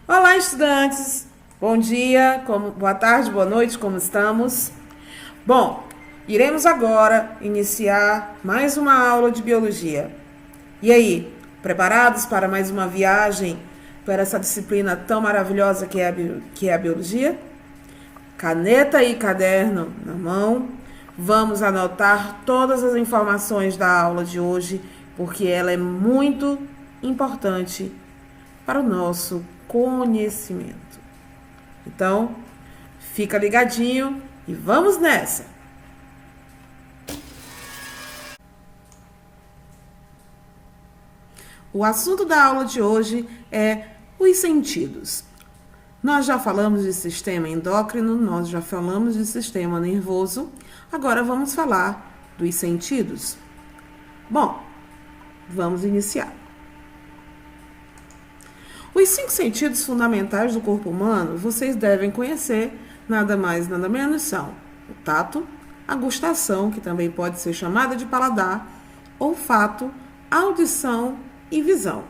Olá, estudantes! Bom dia, boa tarde, boa noite, como estamos? Bom, iremos agora iniciar mais uma aula de biologia. E aí, preparados para mais uma viagem para essa disciplina tão maravilhosa que é a biologia? Caneta e caderno na mão, vamos anotar todas as informações da aula de hoje, porque ela é muito importante para o nosso conhecimento. Então, fica ligadinho e vamos nessa! O assunto da aula de hoje é os sentidos. Nós já falamos de sistema endócrino, nós já falamos de sistema nervoso, agora vamos falar dos sentidos. Bom, vamos iniciar. Os 5 sentidos fundamentais do corpo humano, vocês devem conhecer, nada mais, nada menos são o tato, a gustação, que também pode ser chamada de paladar, olfato, audição e visão.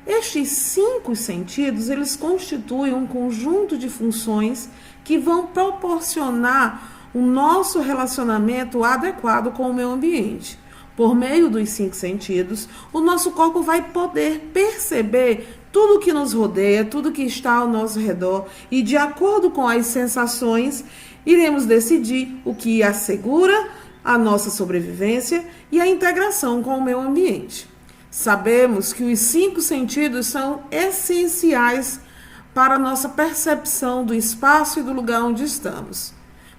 Estes 5 sentidos, eles constituem um conjunto de funções que vão proporcionar o nosso relacionamento adequado com o meio ambiente. Por meio dos 5 sentidos, o nosso corpo vai poder perceber tudo que nos rodeia, tudo que está ao nosso redor e, de acordo com as sensações, iremos decidir o que assegura a nossa sobrevivência e a integração com o meio ambiente. Sabemos que os 5 sentidos são essenciais para a nossa percepção do espaço e do lugar onde estamos.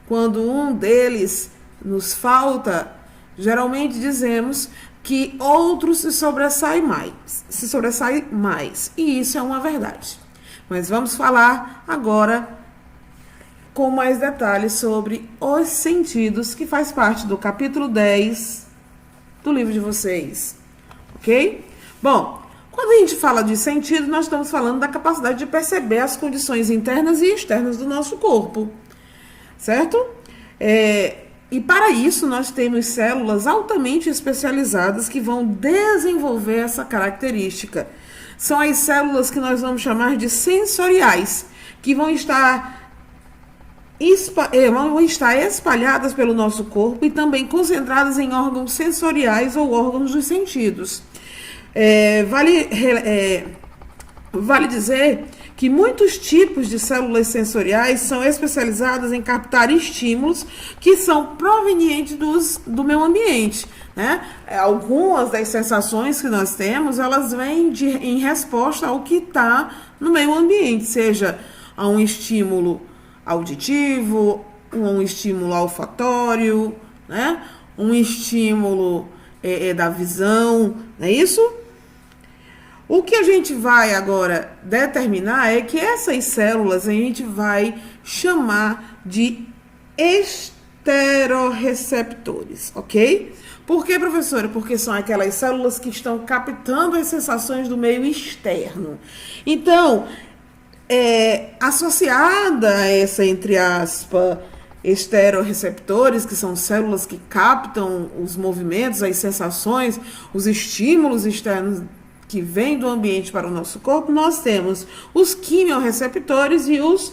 Quando um deles nos falta, geralmente dizemos que outro se sobressai mais. E isso é uma verdade. Mas vamos falar agora com mais detalhes sobre os sentidos, que faz parte do capítulo 10 do livro de vocês. Ok? Bom, quando a gente fala de sentido, nós estamos falando da capacidade de perceber as condições internas e externas do nosso corpo. Certo? E para isso, nós temos células altamente especializadas que vão desenvolver essa característica. São as células que nós vamos chamar de sensoriais, que vão estar espalhadas pelo nosso corpo e também concentradas em órgãos sensoriais ou órgãos dos sentidos. Vale dizer que muitos tipos de células sensoriais são especializadas em captar estímulos que são provenientes do meio ambiente, né? Algumas das sensações que nós temos, elas vêm em resposta ao que está no meio ambiente, seja a um estímulo auditivo, um estímulo olfatório, né? Um estímulo da visão, não é isso? O que a gente vai agora determinar é que essas células a gente vai chamar de esteroreceptores, ok? Por que, professora? Porque são aquelas células que estão captando as sensações do meio externo. Então, associada a essa, entre aspas, esteroreceptores, que são células que captam os movimentos, as sensações, os estímulos externos que vêm do ambiente para o nosso corpo, nós temos os quimiorreceptores e os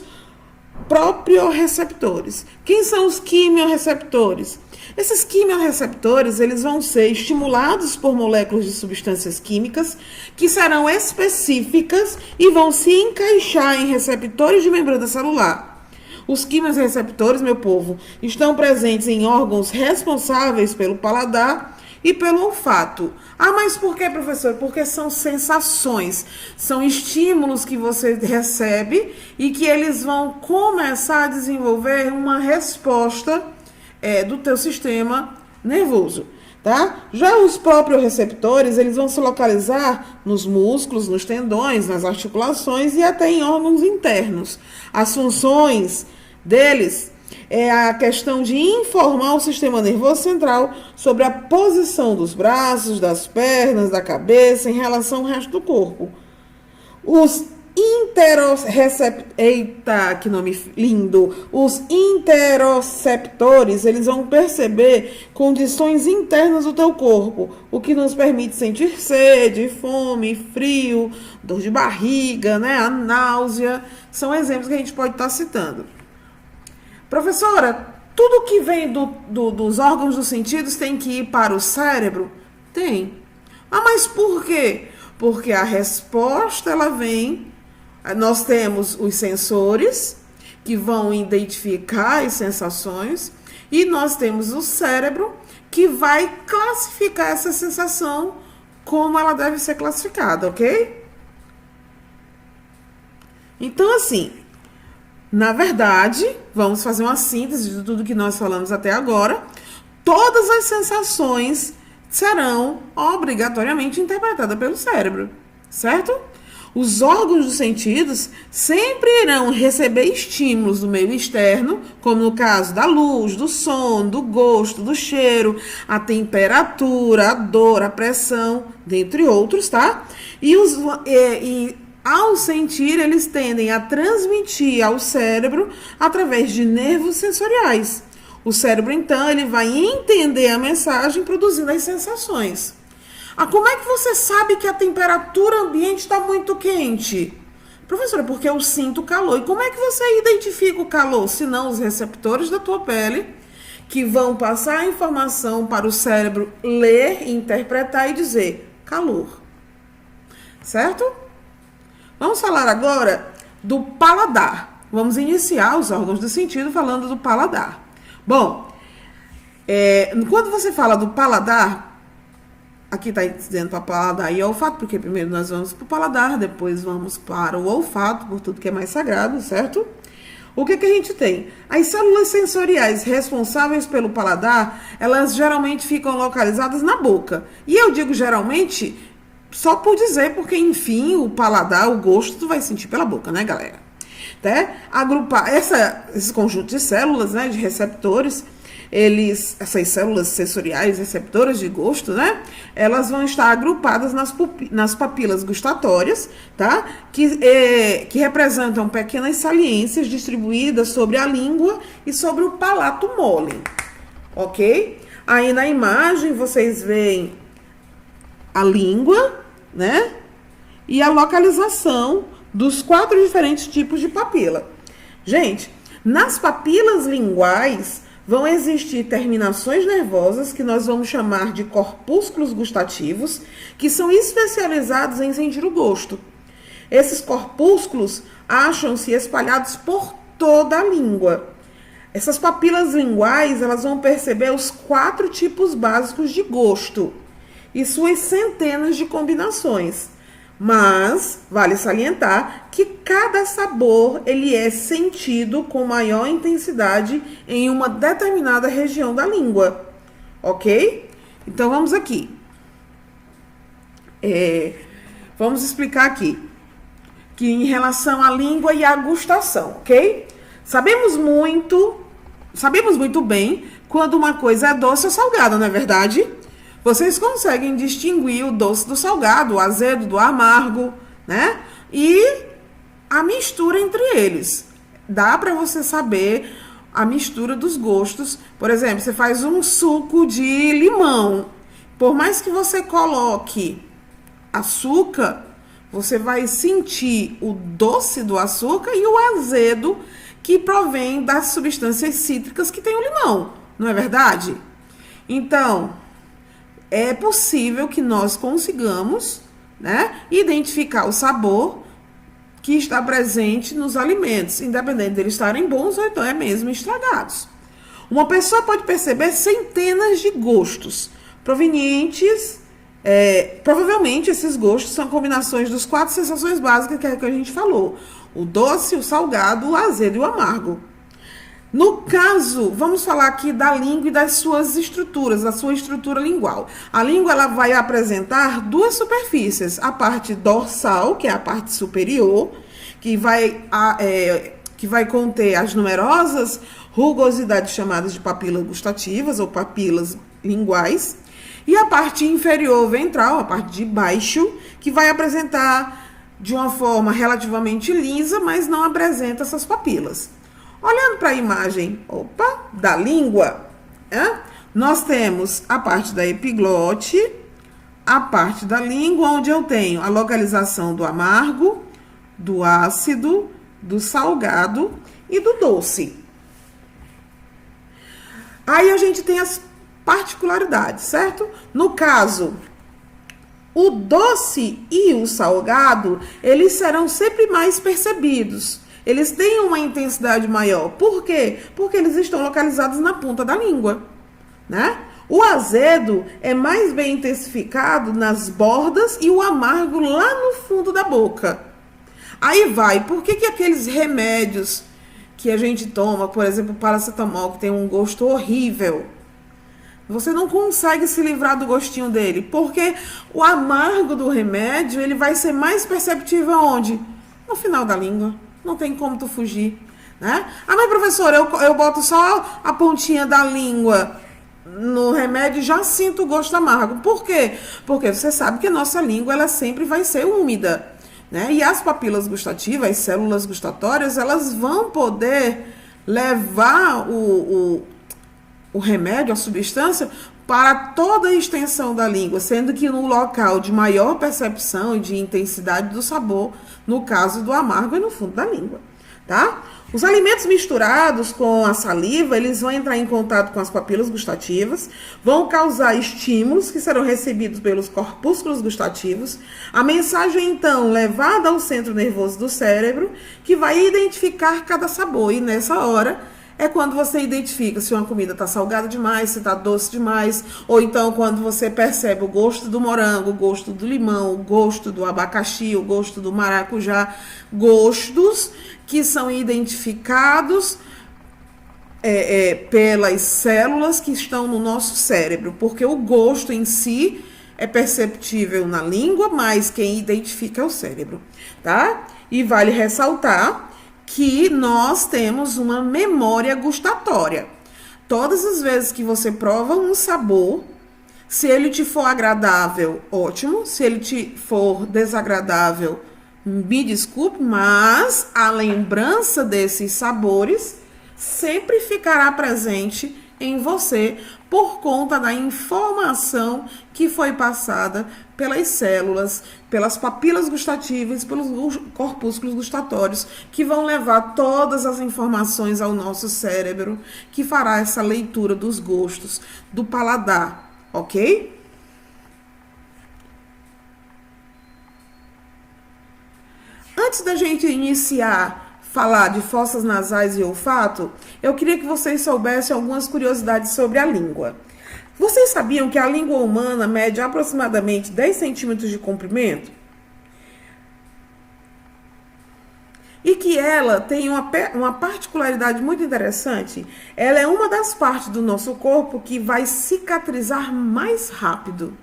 proprioreceptores. Quem são os quimiorreceptores? Esses quimiorreceptores, eles vão ser estimulados por moléculas de substâncias químicas que serão específicas e vão se encaixar em receptores de membrana celular. Os quimiorreceptores, meu povo, estão presentes em órgãos responsáveis pelo paladar e pelo olfato. Ah, mas por que, professor? Porque são sensações, são estímulos que você recebe e que eles vão começar a desenvolver uma resposta do teu sistema nervoso, tá? Já os proprioreceptores, eles vão se localizar nos músculos, nos tendões, nas articulações e até em órgãos internos. As funções deles é a questão de informar o sistema nervoso central sobre a posição dos braços, das pernas, da cabeça em relação ao resto do corpo. Os Eita, que nome lindo! Os interoceptores, eles vão perceber condições internas do teu corpo, o que nos permite sentir sede, fome, frio, dor de barriga, né? A náusea. São exemplos que a gente pode estar citando. Professora, tudo que vem dos órgãos dos sentidos tem que ir para o cérebro? Tem. Ah, mas por quê? Porque a resposta, ela vem... Nós temos os sensores, que vão identificar as sensações, e nós temos o cérebro, que vai classificar essa sensação como ela deve ser classificada, ok? Então, assim, na verdade, vamos fazer uma síntese de tudo que nós falamos até agora. Todas as sensações serão obrigatoriamente interpretadas pelo cérebro, certo? Os órgãos dos sentidos sempre irão receber estímulos do meio externo, como no caso da luz, do som, do gosto, do cheiro, a temperatura, a dor, a pressão, dentre outros, tá? E ao sentir, eles tendem a transmitir ao cérebro através de nervos sensoriais. O cérebro, então, ele vai entender a mensagem produzindo as sensações. Ah, como é que você sabe que a temperatura ambiente está muito quente? Professora, porque eu sinto calor. E como é que você identifica o calor? Se não, os receptores da tua pele, que vão passar a informação para o cérebro ler, interpretar e dizer calor. Certo? Vamos falar agora do paladar. Vamos iniciar os órgãos do sentido falando do paladar. Bom, quando você fala do paladar... Aqui está dizendo para paladar e olfato, porque primeiro nós vamos para o paladar, depois vamos para o olfato, por tudo que é mais sagrado, certo? O que a gente tem? As células sensoriais responsáveis pelo paladar, elas geralmente ficam localizadas na boca. E eu digo geralmente, só por dizer, porque enfim, o paladar, o gosto, tu vai sentir pela boca, né, galera? Né? Agrupar esse conjunto de células, né, de receptores, essas células sensoriais receptoras de gosto, né? Elas vão estar agrupadas nas papilas gustatórias, tá? Que representam pequenas saliências distribuídas sobre a língua e sobre o palato mole, ok? Aí na imagem vocês veem a língua, né? E a localização dos 4 diferentes tipos de papila. Gente, nas papilas linguais vão existir terminações nervosas que nós vamos chamar de corpúsculos gustativos, que são especializados em sentir o gosto. Esses corpúsculos acham-se espalhados por toda a língua. Essas papilas linguais, elas vão perceber os 4 tipos básicos de gosto e suas centenas de combinações. Mas vale salientar que cada sabor ele é sentido com maior intensidade em uma determinada região da língua, ok? Então vamos aqui. Vamos explicar aqui que em relação à língua e à gustação, ok? Sabemos muito bem quando uma coisa é doce ou salgada, não é verdade? Vocês conseguem distinguir o doce do salgado, o azedo do amargo, né? E a mistura entre eles. Dá para você saber a mistura dos gostos. Por exemplo, você faz um suco de limão. Por mais que você coloque açúcar, você vai sentir o doce do açúcar e o azedo que provém das substâncias cítricas que tem o limão. Não é verdade? Então... é possível que nós consigamos, né, identificar o sabor que está presente nos alimentos, independente de eles estarem bons ou então é mesmo estragados. Uma pessoa pode perceber centenas de gostos provenientes, provavelmente esses gostos são combinações dos 4 sensações básicas que a gente falou: o doce, o salgado, o azedo e o amargo. No caso, vamos falar aqui da língua e das suas estruturas, da sua estrutura lingual. A língua ela vai apresentar 2 superfícies. A parte dorsal, que é a parte superior, que vai conter as numerosas rugosidades chamadas de papilas gustativas ou papilas linguais. E a parte inferior ventral, a parte de baixo, que vai apresentar de uma forma relativamente lisa, mas não apresenta essas papilas. Olhando para a imagem, da língua, nós temos a parte da epiglote, a parte da língua, onde eu tenho a localização do amargo, do ácido, do salgado e do doce. Aí a gente tem as particularidades, certo? No caso, o doce e o salgado, eles serão sempre mais percebidos. Eles têm uma intensidade maior. Por quê? Porque eles estão localizados na ponta da língua, né? O azedo é mais bem intensificado nas bordas e o amargo lá no fundo da boca. Aí por que aqueles remédios que a gente toma, por exemplo, paracetamol, que tem um gosto horrível, você não consegue se livrar do gostinho dele? Porque o amargo do remédio, ele vai ser mais perceptível onde? No final da língua. Não tem como tu fugir, né? Ah, mas professora, eu boto só a pontinha da língua no remédio e já sinto o gosto amargo. Por quê? Porque você sabe que a nossa língua, ela sempre vai ser úmida, né? E as papilas gustativas, as células gustatórias, elas vão poder levar o remédio, a substância, para toda a extensão da língua, sendo que no local de maior percepção e de intensidade do sabor, no caso do amargo, é no fundo da língua, tá? Os alimentos misturados com a saliva, eles vão entrar em contato com as papilas gustativas, vão causar estímulos que serão recebidos pelos corpúsculos gustativos. A mensagem, então, levada ao centro nervoso do cérebro, que vai identificar cada sabor. E nessa hora é quando você identifica se uma comida está salgada demais, se está doce demais, ou então quando você percebe o gosto do morango, o gosto do limão, o gosto do abacaxi, o gosto do maracujá, gostos que são identificados pelas células que estão no nosso cérebro, porque o gosto em si é perceptível na língua, mas quem identifica é o cérebro, tá? E vale ressaltar que nós temos uma memória gustatória. Todas as vezes que você prova um sabor, se ele te for agradável, ótimo. Se ele te for desagradável, me desculpe, mas a lembrança desses sabores sempre ficará presente em você por conta da informação que foi passada pelas células, pelas papilas gustativas, pelos corpúsculos gustatórios, que vão levar todas as informações ao nosso cérebro, que fará essa leitura dos gostos, do paladar, ok? Antes da gente iniciar falar de fossas nasais e olfato, eu queria que vocês soubessem algumas curiosidades sobre a língua. Vocês sabiam que a língua humana mede aproximadamente 10 centímetros de comprimento? E que ela tem uma particularidade muito interessante. Ela é uma das partes do nosso corpo que vai cicatrizar mais rápido.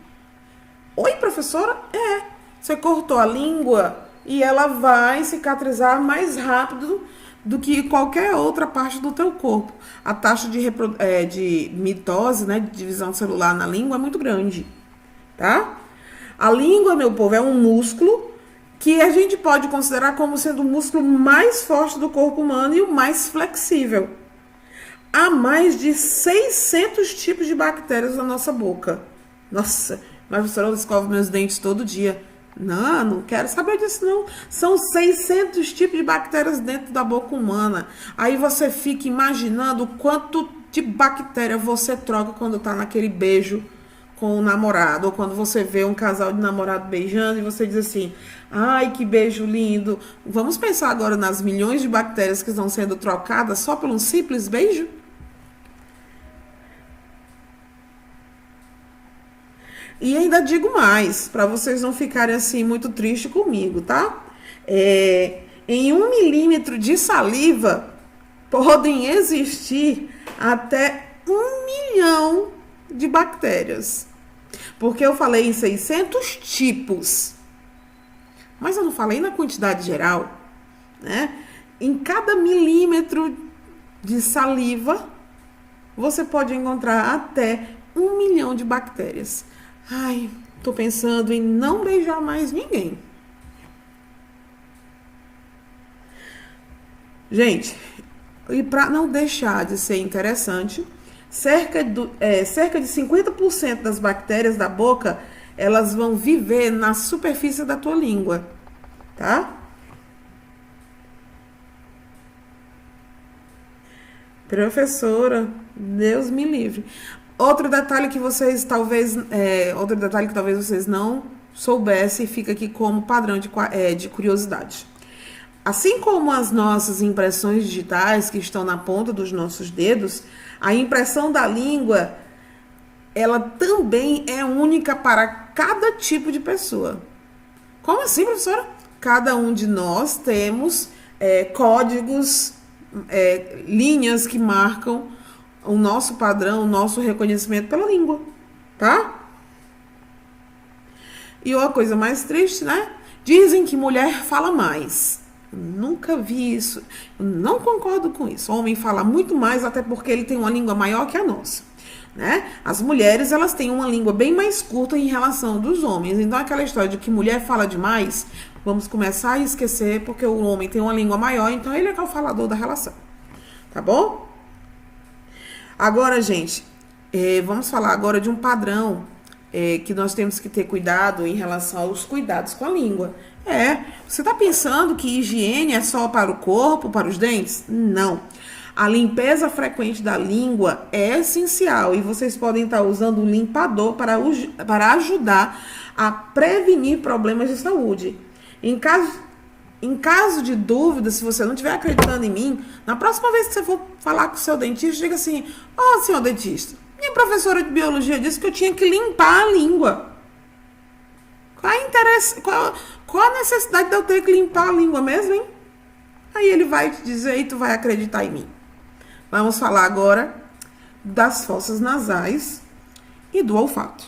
Oi, professora? Você cortou a língua e ela vai cicatrizar mais rápido do que qualquer outra parte do teu corpo. A taxa de mitose, né, de divisão celular na língua é muito grande, tá? A língua, meu povo, é um músculo que a gente pode considerar como sendo o músculo mais forte do corpo humano e o mais flexível. Há mais de 600 tipos de bactérias na nossa boca. Nossa, mas professora, eu escovo meus dentes todo dia. Não quero saber disso não. São 600 tipos de bactérias dentro da boca humana. Aí você fica imaginando quanto de bactéria você troca quando tá naquele beijo com o namorado, ou quando você vê um casal de namorado beijando e você diz assim: ai, que beijo lindo. Vamos pensar agora nas milhões de bactérias que estão sendo trocadas só por um simples beijo? E ainda digo mais, para vocês não ficarem assim muito tristes comigo, tá? Em 1 milímetro de saliva podem existir até 1 milhão de bactérias. Porque eu falei em 600 tipos, mas eu não falei na quantidade geral, né? Em cada milímetro de saliva, você pode encontrar até 1 milhão de bactérias. Ai, tô pensando em não beijar mais ninguém. Gente, e para não deixar de ser interessante, cerca de 50% das bactérias da boca, elas vão viver na superfície da tua língua, tá? Professora, Deus me livre. Outro detalhe que talvez vocês não soubessem, fica aqui como padrão de curiosidade. Assim como as nossas impressões digitais que estão na ponta dos nossos dedos, a impressão da língua, ela também é única para cada tipo de pessoa. Como assim, professora? Cada um de nós temos códigos, linhas que marcam o nosso padrão, o nosso reconhecimento pela língua, tá? E uma coisa mais triste, né? Dizem que mulher fala mais. Nunca vi isso. Eu não concordo com isso. O homem fala muito mais, até porque ele tem uma língua maior que a nossa, né? As mulheres, elas têm uma língua bem mais curta em relação dos homens. Então, aquela história de que mulher fala demais, vamos começar a esquecer, porque o homem tem uma língua maior, então ele é que é o falador da relação. Tá bom? Agora, gente, vamos falar agora de um padrão que nós temos que ter cuidado em relação aos cuidados com a língua. Você está pensando que higiene é só para o corpo, para os dentes? Não. A limpeza frequente da língua é essencial e vocês podem estar usando um limpador para ajudar a prevenir problemas de saúde. Em caso de dúvida, se você não estiver acreditando em mim, na próxima vez que você for falar com o seu dentista, diga assim: senhor dentista, minha professora de biologia disse que eu tinha que limpar a língua. Qual a necessidade de eu ter que limpar a língua mesmo, hein? Aí ele vai te dizer e tu vai acreditar em mim. Vamos falar agora das fossas nasais e do olfato.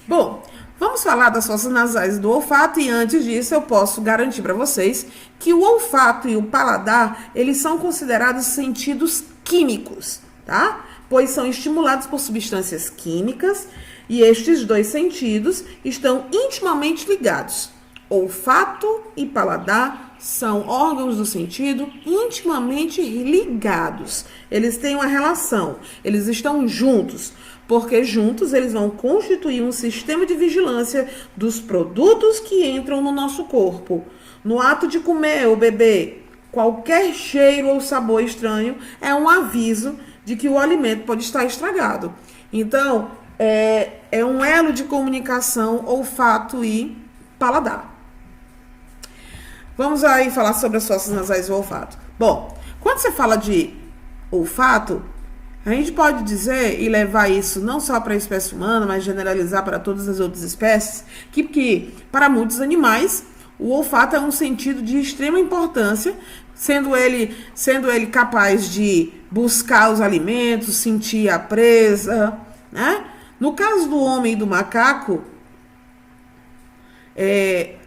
Bom, vamos falar das fossas nasais e do olfato, e antes disso eu posso garantir para vocês que o olfato e o paladar, eles são considerados sentidos químicos, tá? Pois são estimulados por substâncias químicas e estes dois sentidos estão intimamente ligados. Olfato e paladar são órgãos do sentido intimamente ligados. Eles têm uma relação, eles estão juntos, porque juntos eles vão constituir um sistema de vigilância dos produtos que entram no nosso corpo. No ato de comer ou beber, qualquer cheiro ou sabor estranho é um aviso de que o alimento pode estar estragado. Então, é um elo de comunicação, olfato e paladar. Vamos aí falar sobre as fossas nasais e o olfato. Bom, quando você fala de olfato, a gente pode dizer e levar isso não só para a espécie humana, mas generalizar para todas as outras espécies, que para muitos animais, o olfato é um sentido de extrema importância, sendo ele capaz de buscar os alimentos, sentir a presa, né? No caso do homem e do macaco,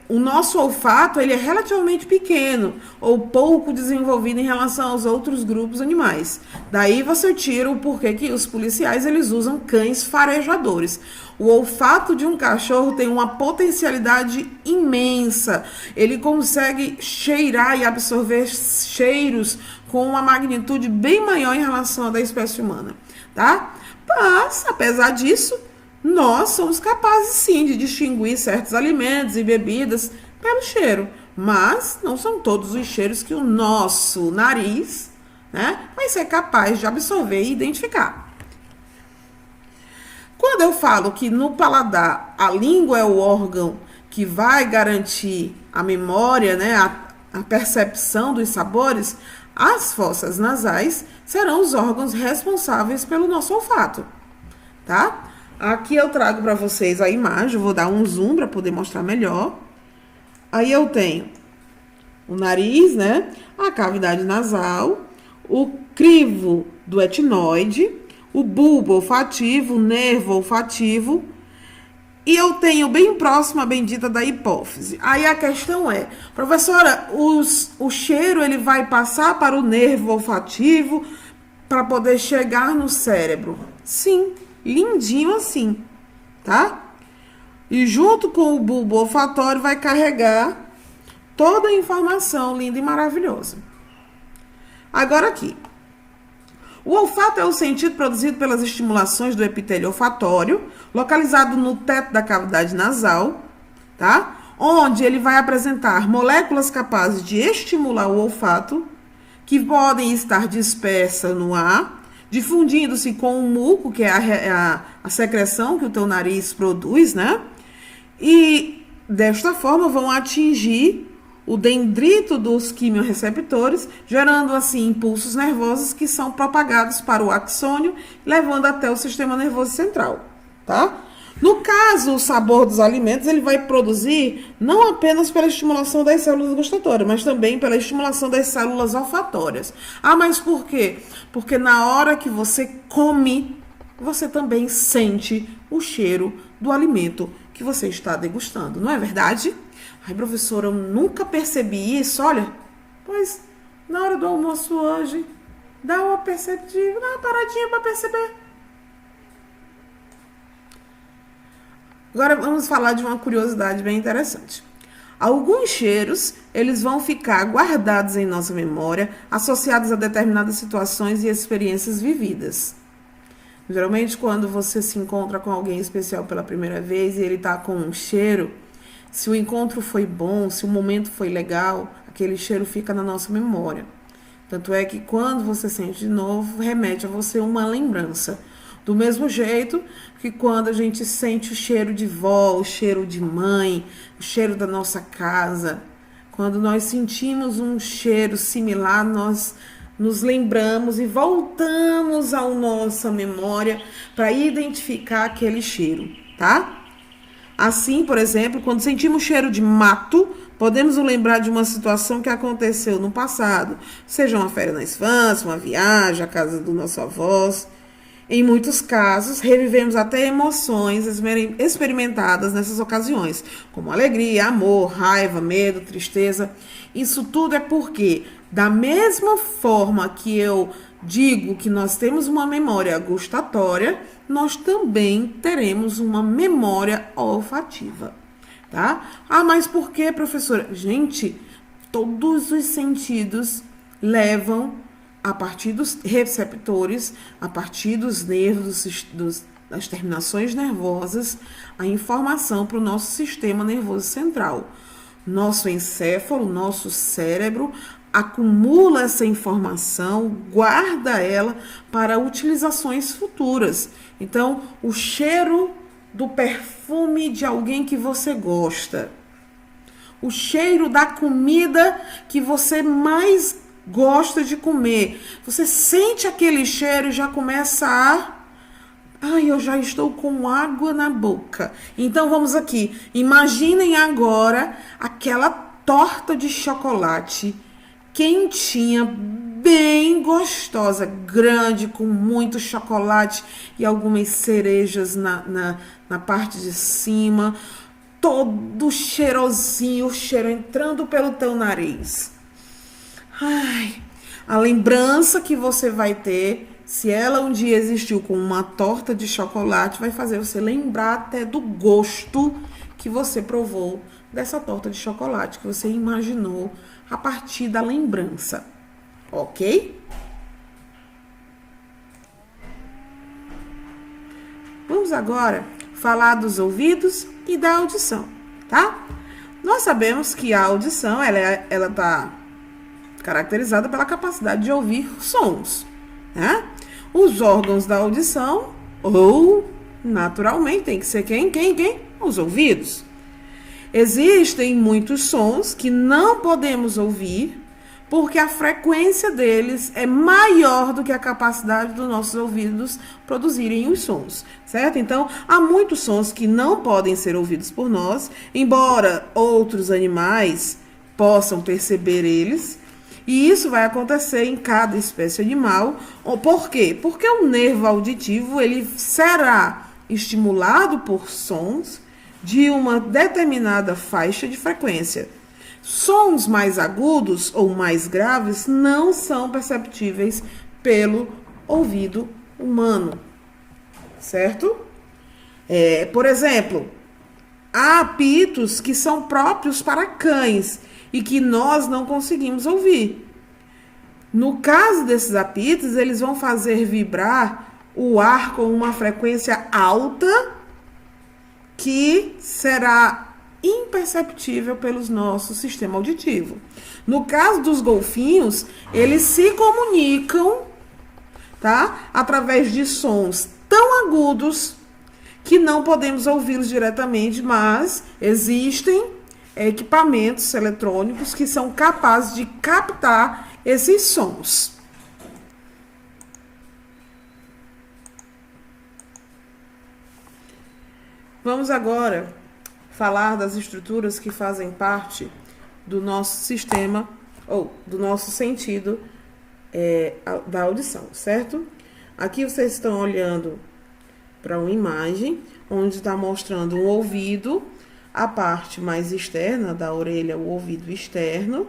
o nosso olfato ele é relativamente pequeno ou pouco desenvolvido em relação aos outros grupos animais. Daí você tira o porquê que os policiais eles usam cães farejadores. O olfato de um cachorro tem uma potencialidade imensa. Ele consegue cheirar e absorver cheiros com uma magnitude bem maior em relação à da espécie humana, tá? Mas, apesar disso, nós somos capazes sim de distinguir certos alimentos e bebidas pelo cheiro, mas não são todos os cheiros que o nosso nariz, né, vai ser capaz de absorver e identificar. Quando eu falo que no paladar a língua é o órgão que vai garantir a memória, né, a percepção dos sabores, as fossas nasais serão os órgãos responsáveis pelo nosso olfato, tá? Aqui eu trago para vocês a imagem, vou dar um zoom para poder mostrar melhor. Aí eu tenho o nariz, né? A cavidade nasal, o crivo do etinoide, o bulbo olfativo, o nervo olfativo. E eu tenho bem próximo a bendita da hipófise. Aí a questão é, professora, o cheiro ele vai passar para o nervo olfativo para poder chegar no cérebro? Sim. Lindinho assim, tá? E junto com o bulbo olfatório vai carregar toda a informação linda e maravilhosa. Agora aqui. O olfato é o sentido produzido pelas estimulações do epitélio olfatório, localizado no teto da cavidade nasal, tá? Onde ele vai apresentar moléculas capazes de estimular o olfato, que podem estar dispersas no ar, difundindo-se com o muco, que é a secreção que o teu nariz produz, né? E desta forma vão atingir o dendrito dos quimiorreceptores, gerando assim impulsos nervosos que são propagados para o axônio, levando até o sistema nervoso central, tá? No caso, o sabor dos alimentos, ele vai produzir não apenas pela estimulação das células gustatórias, mas também pela estimulação das células olfatórias. Ah, mas por quê? Porque na hora que você come, você também sente o cheiro do alimento que você está degustando, não é verdade? Ai, professora, eu nunca percebi isso. Olha, pois na hora do almoço hoje, dá uma perceptiva, dá uma paradinha para perceber. Agora vamos falar de uma curiosidade bem interessante. Alguns cheiros, eles vão ficar guardados em nossa memória, associados a determinadas situações e experiências vividas. Geralmente, quando você se encontra com alguém especial pela primeira vez e ele está com um cheiro, se o encontro foi bom, se o momento foi legal, aquele cheiro fica na nossa memória. Tanto é que quando você sente de novo, remete a você uma lembrança. Do mesmo jeito que quando a gente sente o cheiro de vó, o cheiro de mãe, o cheiro da nossa casa, quando nós sentimos um cheiro similar, nós nos lembramos e voltamos à nossa memória para identificar aquele cheiro, tá? Assim, por exemplo, quando sentimos cheiro de mato, podemos nos lembrar de uma situação que aconteceu no passado, seja uma férias na infância, uma viagem à casa do nosso avós. Em muitos casos, revivemos até emoções experimentadas nessas ocasiões, como alegria, amor, raiva, medo, tristeza. Isso tudo é porque, da mesma forma que eu digo que nós temos uma memória gustatória, nós também teremos uma memória olfativa, tá? Ah, mas por que, professora? Gente, todos os sentidos levam a partir dos receptores, a partir dos nervos, das terminações nervosas, a informação para o nosso sistema nervoso central. Nosso encéfalo, nosso cérebro, acumula essa informação, guarda ela para utilizações futuras. Então, o cheiro do perfume de alguém que você gosta, o cheiro da comida que você mais gosta de comer, você sente aquele cheiro e já começa ai, eu já estou com água na boca. Então, vamos aqui. Imaginem agora aquela torta de chocolate quentinha, bem gostosa, grande, com muito chocolate e algumas cerejas na parte de cima, todo cheirosinho, o cheiro entrando pelo teu nariz. Ai, a lembrança que você vai ter, se ela um dia existiu com uma torta de chocolate, vai fazer você lembrar até do gosto que você provou dessa torta de chocolate, que você imaginou a partir da lembrança, ok? Vamos agora falar dos ouvidos e da audição, tá? Nós sabemos que a audição, ela tá caracterizada pela capacidade de ouvir sons, né? Os órgãos da audição, ou naturalmente, tem que ser quem? Os ouvidos. Existem muitos sons que não podemos ouvir porque a frequência deles é maior do que a capacidade dos nossos ouvidos produzirem os sons, certo? Então, há muitos sons que não podem ser ouvidos por nós, embora outros animais possam perceber eles, e isso vai acontecer em cada espécie animal. Por quê? Porque o nervo auditivo, ele será estimulado por sons de uma determinada faixa de frequência. Sons mais agudos ou mais graves não são perceptíveis pelo ouvido humano, certo? Por exemplo, há apitos que são próprios para cães e que nós não conseguimos ouvir. No caso desses apitos, eles vão fazer vibrar o ar com uma frequência alta que será imperceptível pelo nosso sistema auditivo. No caso dos golfinhos, eles se comunicam, tá? Através de sons tão agudos que não podemos ouvi-los diretamente, mas existem equipamentos eletrônicos que são capazes de captar esses sons. Vamos agora falar das estruturas que fazem parte do nosso sistema, ou do nosso sentido da audição, certo? Aqui vocês estão olhando para uma imagem onde está mostrando um ouvido, a parte mais externa da orelha, o ouvido externo,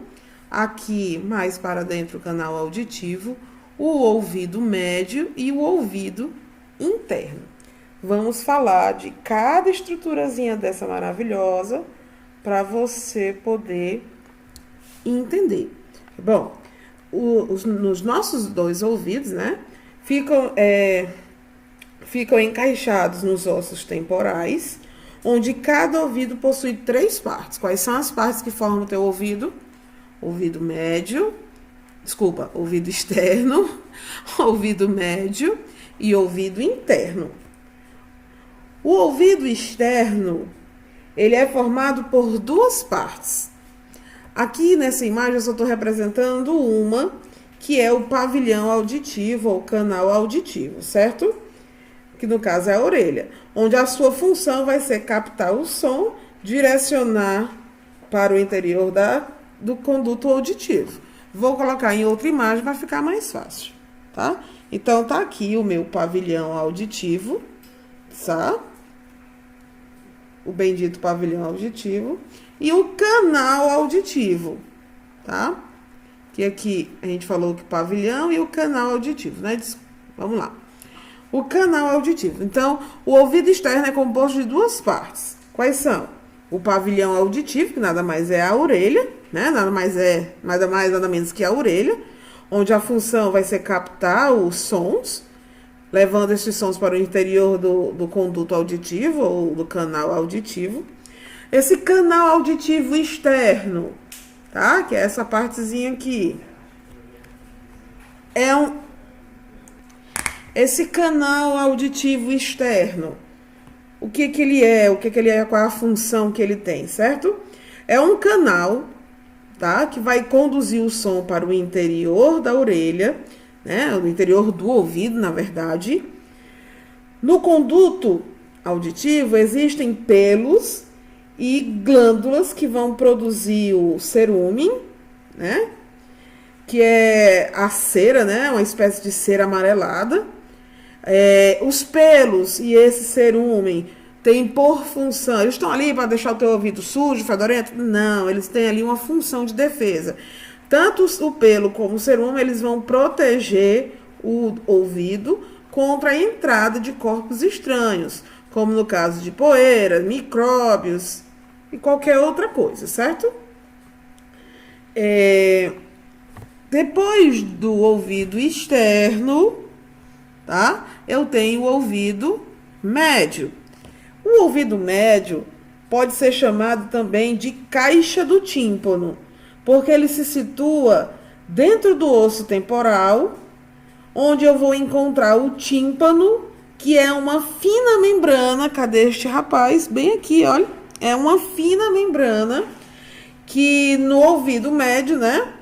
aqui mais para dentro o canal auditivo, o ouvido médio e o ouvido interno. Vamos falar de cada estruturazinha dessa maravilhosa para você poder entender. Bom, nos nossos dois ouvidos, né, ficam encaixados nos ossos temporais, onde cada ouvido possui 3 partes. Quais são as partes que formam o teu ouvido? Ouvido externo, ouvido médio e ouvido interno. O ouvido externo, ele é formado por 2 partes. Aqui nessa imagem eu só estou representando uma, que é o pavilhão auditivo ou canal auditivo, certo? Que no caso é a orelha, onde a sua função vai ser captar o som, direcionar para o interior do conduto auditivo. Vou colocar em outra imagem para ficar mais fácil, tá? Então, tá aqui o meu pavilhão auditivo, tá? O bendito pavilhão auditivo e o canal auditivo, tá? Que aqui a gente falou que pavilhão e o canal auditivo, né? Vamos lá. O canal auditivo. Então, o ouvido externo é composto de 2 partes. Quais são? O pavilhão auditivo, que nada mais é a orelha, né? Nada mais, nada menos que a orelha, onde a função vai ser captar os sons, levando esses sons para o interior do conduto auditivo ou do canal auditivo. Esse canal auditivo externo, tá? Que é essa partezinha aqui. Esse canal auditivo externo, o que ele é, qual é a função que ele tem, certo? É um canal, tá? Que vai conduzir o som para o interior da orelha, né? O interior do ouvido, na verdade. No conduto auditivo existem pelos e glândulas que vão produzir o cerúmen, né? Que é a cera, né? Uma espécie de cera amarelada. Os pelos e esse cerúmen têm por função, eles estão ali para deixar o teu ouvido sujo, fedorento? Não, eles têm ali uma função de defesa. Tanto o pelo como o cerúmen, eles vão proteger o ouvido contra a entrada de corpos estranhos, como no caso de poeira, micróbios e qualquer outra coisa, certo? Depois do ouvido externo, tá? Eu tenho o ouvido médio. O ouvido médio pode ser chamado também de caixa do tímpano, porque ele se situa dentro do osso temporal, onde eu vou encontrar o tímpano, que é uma fina membrana. Cadê este rapaz? Bem aqui, olha. É uma fina membrana que no ouvido médio, né?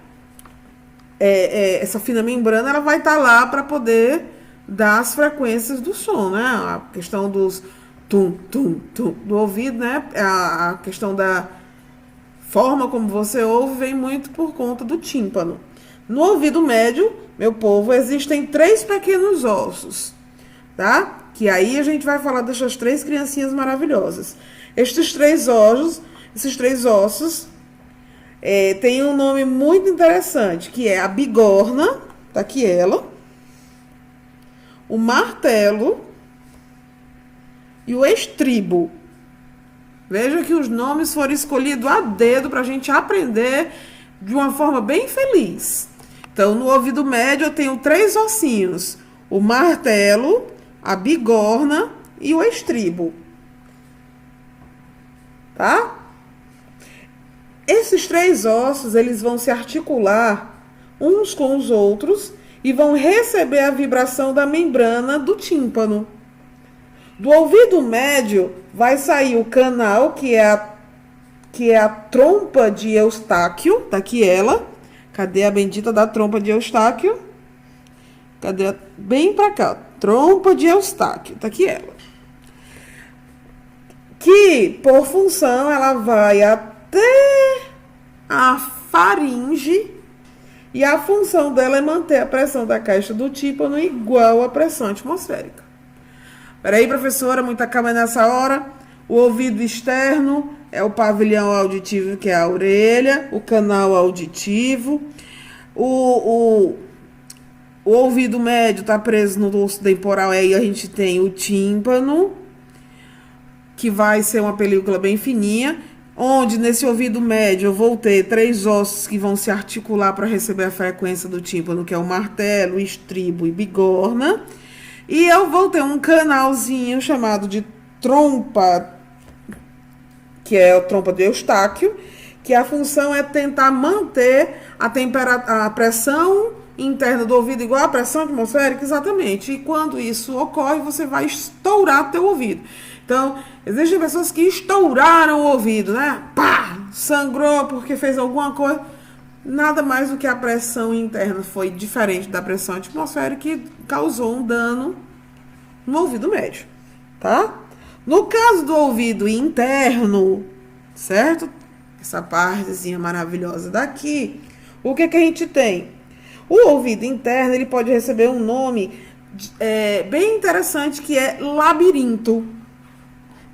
Essa fina membrana, ela vai estar lá para poder dar as frequências do som, né? A questão dos tum, tum, tum do ouvido, né? A questão da forma como você ouve vem muito por conta do tímpano. No ouvido médio, meu povo, existem 3 pequenos ossos, tá? Que aí a gente vai falar dessas 3 criancinhas maravilhosas. Esses três ossos têm um nome muito interessante, que é a bigorna, tá aqui ela, o martelo e o estribo. Veja que os nomes foram escolhidos a dedo para a gente aprender de uma forma bem feliz. Então, no ouvido médio eu tenho 3 ossinhos: o martelo, a bigorna e o estribo. Tá? Esses 3 ossos, eles vão se articular uns com os outros e vão receber a vibração da membrana do tímpano. Do ouvido médio vai sair o canal, que é a trompa de Eustáquio. Tá aqui ela. Cadê a bendita da trompa de Eustáquio? Cadê? Bem pra cá. Trompa de Eustáquio. Tá aqui ela. Que, por função, ela vai até a faringe. E a função dela é manter a pressão da caixa do tímpano igual à pressão atmosférica. Peraí, professora, muita calma nessa hora. O ouvido externo é o pavilhão auditivo, que é a orelha, o canal auditivo. O ouvido médio está preso no osso temporal, aí a gente tem o tímpano, que vai ser uma película bem fininha, onde nesse ouvido médio eu vou ter 3 ossos que vão se articular para receber a frequência do tímpano, que é o martelo, estribo e bigorna. E eu vou ter um canalzinho chamado de trompa, que é a trompa de Eustáquio, que a função é tentar manter a pressão interna do ouvido igual à pressão atmosférica, exatamente. E quando isso ocorre, você vai estourar teu ouvido. Então, existem pessoas que estouraram o ouvido, né? Pá! Sangrou porque fez alguma coisa. Nada mais do que a pressão interna foi diferente da pressão atmosférica, que causou um dano no ouvido médio, tá? No caso do ouvido interno, certo? Essa partezinha maravilhosa daqui, o que a gente tem? O ouvido interno, ele pode receber um nome bem interessante, que é labirinto.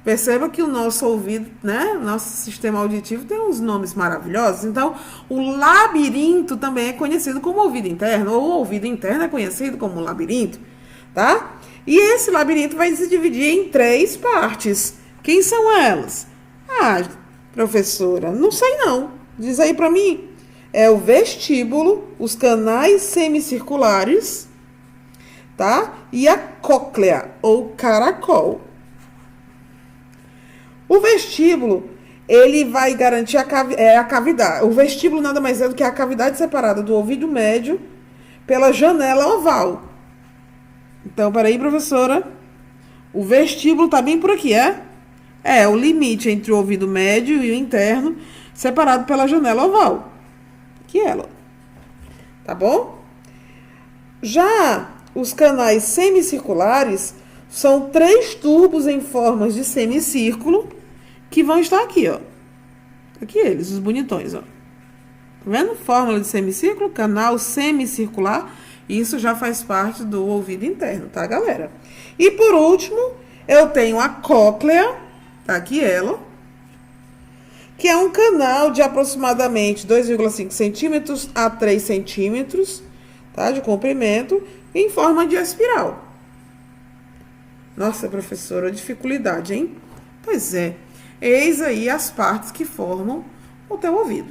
Perceba que o nosso ouvido, né, nosso sistema auditivo tem uns nomes maravilhosos. Então, o labirinto também é conhecido como ouvido interno, ou o ouvido interno é conhecido como labirinto, tá? E esse labirinto vai se dividir em 3 partes. Quem são elas? Ah, professora, não sei não. Diz aí pra mim. É o vestíbulo, os canais semicirculares, tá? E a cóclea, ou caracol. O vestíbulo, ele vai garantir a cavidade. O vestíbulo nada mais é do que a cavidade separada do ouvido médio pela janela oval. Então, peraí, professora. O vestíbulo tá bem por aqui, é? É o limite entre o ouvido médio e o interno, separado pela janela oval. Aqui ela. Tá bom? Já os canais semicirculares são 3 tubos em formas de semicírculo que vão estar aqui, ó. Aqui eles, os bonitões, ó. Tá vendo? Fórmula de semicírculo, canal semicircular. Isso já faz parte do ouvido interno, tá, galera? E por último, eu tenho a cóclea, tá aqui ela, que é um canal de aproximadamente 2,5 centímetros a 3 centímetros, tá, de comprimento, em forma de espiral. Nossa, professora, dificuldade, hein? Pois é. Eis aí as partes que formam o teu ouvido.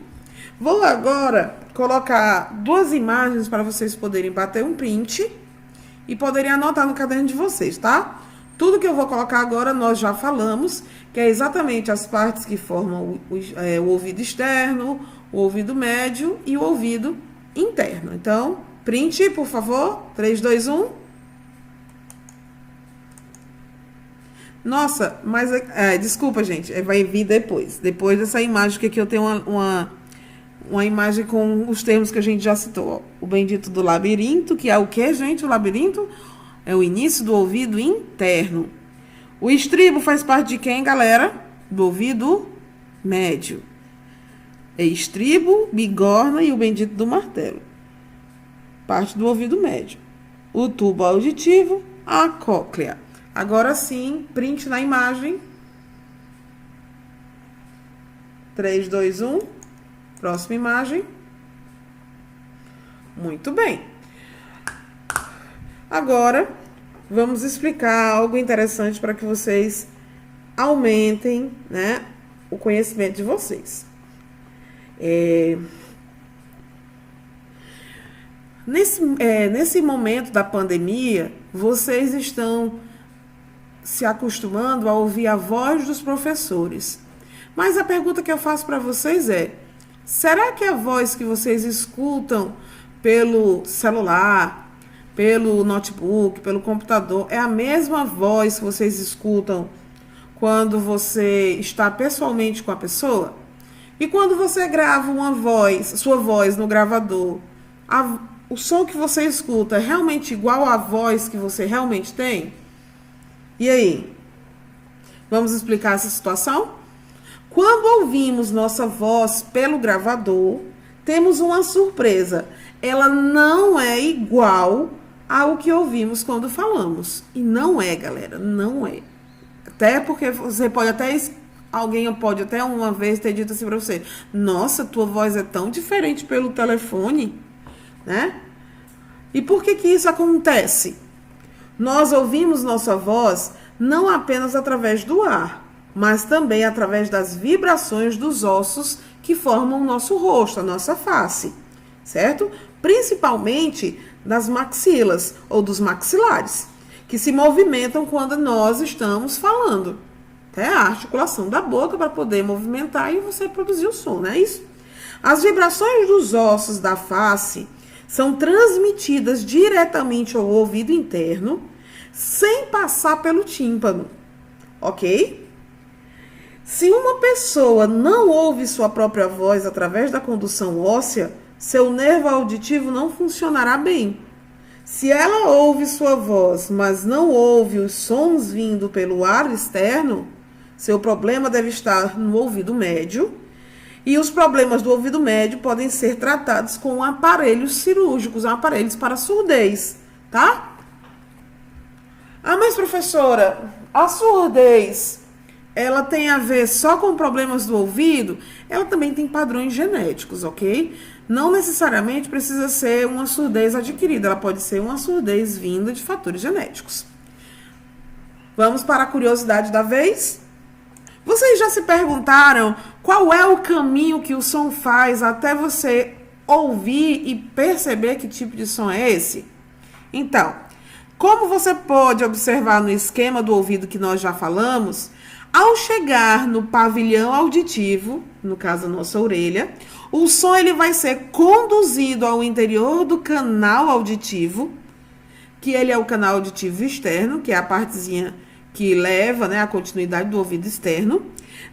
Vou agora colocar 2 imagens para vocês poderem bater um print e poderem anotar no caderno de vocês, tá? Tudo que eu vou colocar agora nós já falamos, que é exatamente as partes que formam o ouvido externo, o ouvido médio e o ouvido interno. Então, print, por favor. 3, 2, 1. Nossa, mas... desculpa, gente. Vai vir depois. Depois dessa imagem, que aqui eu tenho uma imagem com os termos que a gente já citou. Ó. O bendito do labirinto, que é o que, gente? O labirinto é o início do ouvido interno. O estribo faz parte de quem, galera? Do ouvido médio. É estribo, bigorna e o bendito do martelo. Parte do ouvido médio. O tubo auditivo, a cóclea. Agora sim, print na imagem. 3, 2, 1. Próxima imagem. Muito bem. Agora, vamos explicar algo interessante para que vocês aumentem, né, o conhecimento de vocês. Nesse momento da pandemia, vocês estão se acostumando a ouvir a voz dos professores. Mas a pergunta que eu faço para vocês é: será que a voz que vocês escutam pelo celular, pelo notebook, pelo computador, é a mesma voz que vocês escutam quando você está pessoalmente com a pessoa? E quando você grava sua voz no gravador, o som que você escuta é realmente igual à voz que você realmente tem? E aí? Vamos explicar essa situação? Quando ouvimos nossa voz pelo gravador, temos uma surpresa. Ela não é igual ao que ouvimos quando falamos. E não é, galera, não é. Até porque alguém pode até uma vez ter dito assim pra você: nossa, tua voz é tão diferente pelo telefone, né? E por que isso acontece? Nós ouvimos nossa voz não apenas através do ar, mas também através das vibrações dos ossos que formam o nosso rosto, a nossa face, certo? Principalmente das maxilas ou dos maxilares, que se movimentam quando nós estamos falando. Até a articulação da boca para poder movimentar e você produzir o som, não é isso? As vibrações dos ossos da face são transmitidas diretamente ao ouvido interno, sem passar pelo tímpano, ok? Se uma pessoa não ouve sua própria voz através da condução óssea, seu nervo auditivo não funcionará bem. Se ela ouve sua voz, mas não ouve os sons vindo pelo ar externo, seu problema deve estar no ouvido médio. E os problemas do ouvido médio podem ser tratados com aparelhos cirúrgicos, aparelhos para surdez, tá? Ah, mas professora, a surdez, ela tem a ver só com problemas do ouvido? Ela também tem padrões genéticos, ok? Não necessariamente precisa ser uma surdez adquirida, ela pode ser uma surdez vinda de fatores genéticos. Vamos para a curiosidade da vez? Vocês já se perguntaram qual é o caminho que o som faz até você ouvir e perceber que tipo de som é esse? Então, como você pode observar no esquema do ouvido que nós já falamos, ao chegar no pavilhão auditivo, no caso a nossa orelha, o som ele vai ser conduzido ao interior do canal auditivo, que ele é o canal auditivo externo, que é a partezinha que leva, né, a continuidade do ouvido externo.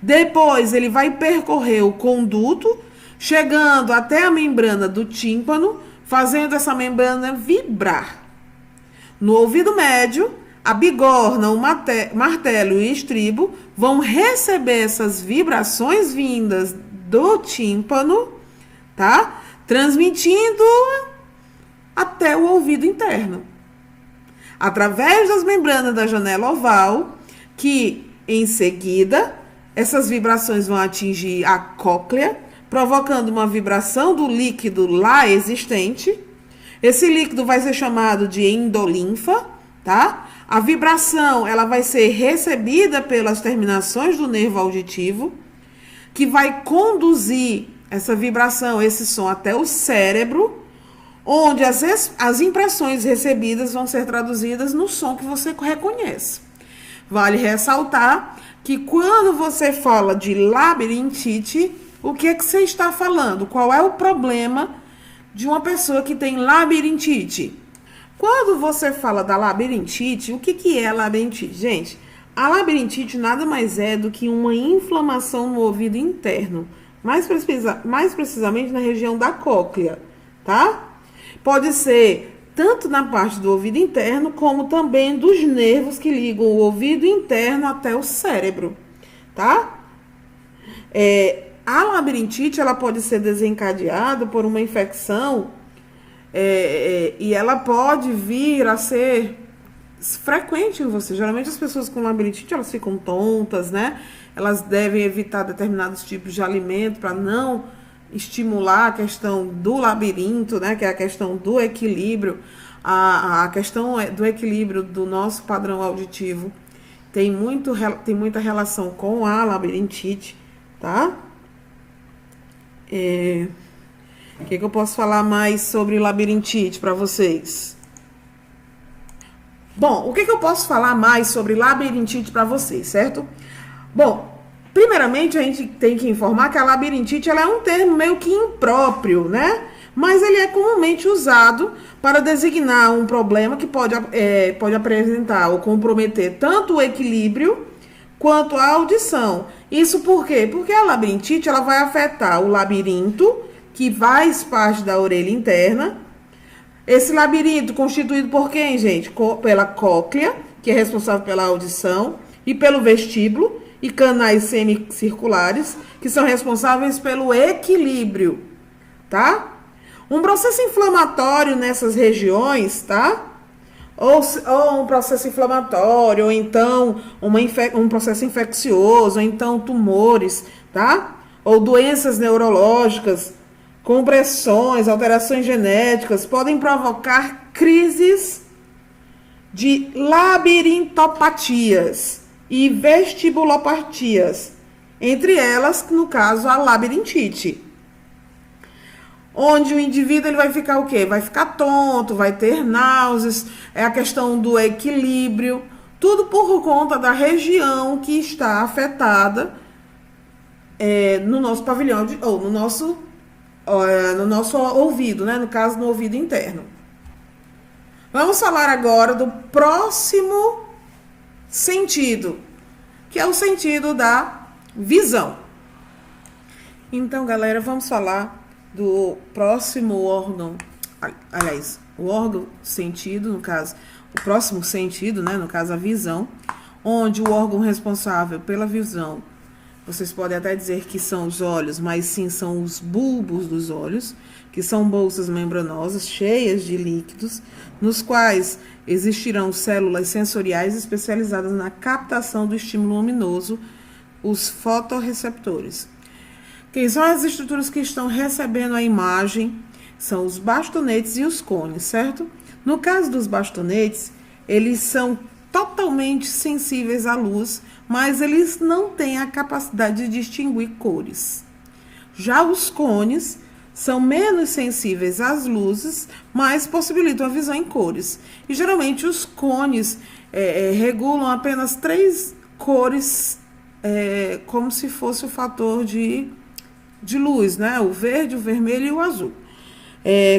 Depois ele vai percorrer o conduto, chegando até a membrana do tímpano, fazendo essa membrana vibrar. No ouvido médio, a bigorna, o martelo e o estribo vão receber essas vibrações vindas do tímpano, tá? Transmitindo até o ouvido interno. Através das membranas da janela oval, que em seguida essas vibrações vão atingir a cóclea, provocando uma vibração do líquido lá existente. Esse líquido vai ser chamado de endolinfa, tá? A vibração, ela vai ser recebida pelas terminações do nervo auditivo, que vai conduzir essa vibração, esse som até o cérebro, onde as impressões recebidas vão ser traduzidas no som que você reconhece. Vale ressaltar que quando você fala de labirintite, o que é que você está falando? Qual é o problema de uma pessoa que tem labirintite? Quando você fala da labirintite, o que é labirintite? Gente, a labirintite nada mais é do que uma inflamação no ouvido interno, mais precisamente na região da cóclea, tá? Pode ser tanto na parte do ouvido interno, como também dos nervos que ligam o ouvido interno até o cérebro, tá? A labirintite, ela pode ser desencadeada por uma infecção e ela pode vir a ser frequente em você. Geralmente as pessoas com labirintite, elas ficam tontas, né? Elas devem evitar determinados tipos de alimento para não estimular a questão do labirinto, né? Que é a questão do equilíbrio. A questão do equilíbrio do nosso padrão auditivo tem muita relação com a labirintite, tá? O que eu posso falar mais sobre labirintite para vocês? Bom, o que eu posso falar mais sobre labirintite para vocês, certo? Bom, primeiramente a gente tem que informar que a labirintite ela é um termo meio que impróprio, né? Mas ele é comumente usado para designar um problema que pode apresentar ou comprometer tanto o equilíbrio quanto a audição. Isso por quê? Porque a labirintite ela vai afetar o labirinto, que faz parte da orelha interna. Esse labirinto constituído por quem, gente? Pela cóclea, que é responsável pela audição, e pelo vestíbulo e canais semicirculares, que são responsáveis pelo equilíbrio, tá? Um processo inflamatório nessas regiões, tá? Ou um processo inflamatório, ou então um processo infeccioso, ou então tumores, tá? Ou doenças neurológicas, compressões, alterações genéticas, podem provocar crises de labirintopatias e vestibulopatias, entre elas, no caso, a labirintite. Onde o indivíduo ele vai ficar o quê? Vai ficar tonto, vai ter náuseas, é a questão do equilíbrio, tudo por conta da região que está afetada no nosso pavilhão, ou no nosso ouvido, né? No caso, no ouvido interno. Vamos falar agora do próximo sentido, que é o sentido da visão. Então, galera, vamos falar do próximo órgão, aliás, o órgão sentido, no caso, o próximo sentido, né, no caso a visão, onde o órgão responsável pela visão, vocês podem até dizer que são os olhos, mas sim são os bulbos dos olhos, que são bolsas membranosas cheias de líquidos, nos quais existirão células sensoriais especializadas na captação do estímulo luminoso, os fotorreceptores. Quem são as estruturas que estão recebendo a imagem? São os bastonetes e os cones, certo? No caso dos bastonetes, eles são totalmente sensíveis à luz, mas eles não têm a capacidade de distinguir cores. Já os cones são menos sensíveis às luzes, mas possibilitam a visão em cores. E geralmente os cones regulam apenas 3 cores, como se fosse o fator de luz, né? O verde, o vermelho e o azul.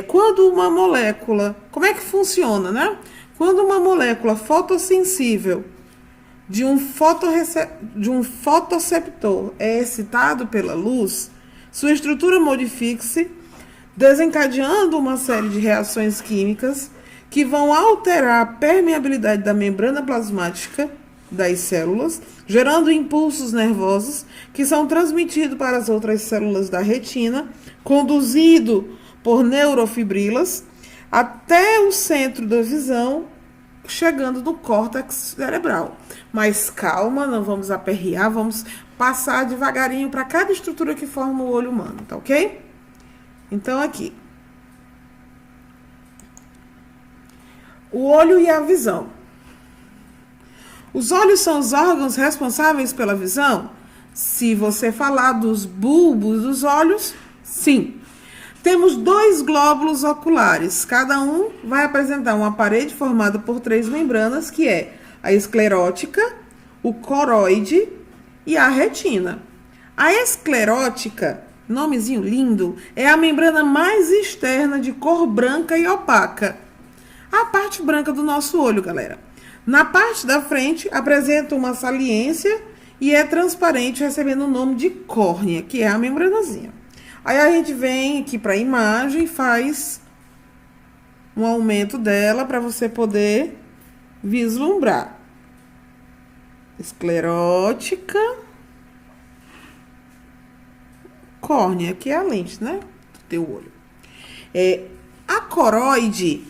Quando uma molécula... Como é que funciona, né? Quando uma molécula fotossensível de um fotoreceptor é excitado pela luz, sua estrutura modifica-se, desencadeando uma série de reações químicas que vão alterar a permeabilidade da membrana plasmática das células, gerando impulsos nervosos que são transmitidos para as outras células da retina, conduzido por neurofibrilas até o centro da visão, chegando no córtex cerebral. Mas calma, não vamos aperrear, vamos passar devagarinho para cada estrutura que forma o olho humano, tá ok? Então, aqui. O olho e a visão. Os olhos são os órgãos responsáveis pela visão? Se você falar dos bulbos dos olhos, sim. Temos 2 glóbulos oculares. Cada um vai apresentar uma parede formada por 3 membranas, que é a esclerótica, o coroide e a retina. A esclerótica, nomezinho lindo, é a membrana mais externa de cor branca e opaca. A parte branca do nosso olho, galera. Na parte da frente, apresenta uma saliência e é transparente, recebendo o nome de córnea, que é a membranazinha. Aí a gente vem aqui para a imagem e faz um aumento dela para você poder vislumbrar. Esclerótica, córnea, que é a lente, né, do teu olho. A coroide,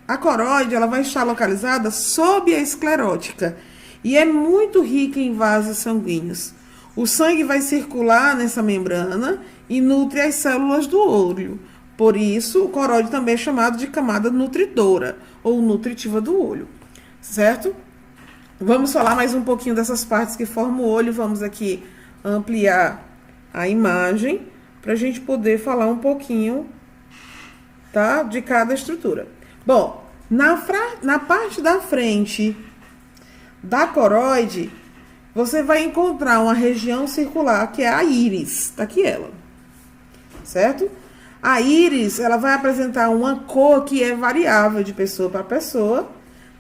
a coroide, ela vai estar localizada sob a esclerótica e é muito rica em vasos sanguíneos. O sangue vai circular nessa membrana e nutre as células do olho. Por isso, o coroide também é chamado de camada nutridora ou nutritiva do olho, certo? Vamos falar mais um pouquinho dessas partes que formam o olho. Vamos aqui ampliar a imagem para a gente poder falar um pouquinho, tá, de cada estrutura. Bom, na parte da frente da coroide, você vai encontrar uma região circular que é a íris. Tá aqui ela, certo? A íris, ela vai apresentar uma cor que é variável de pessoa para pessoa,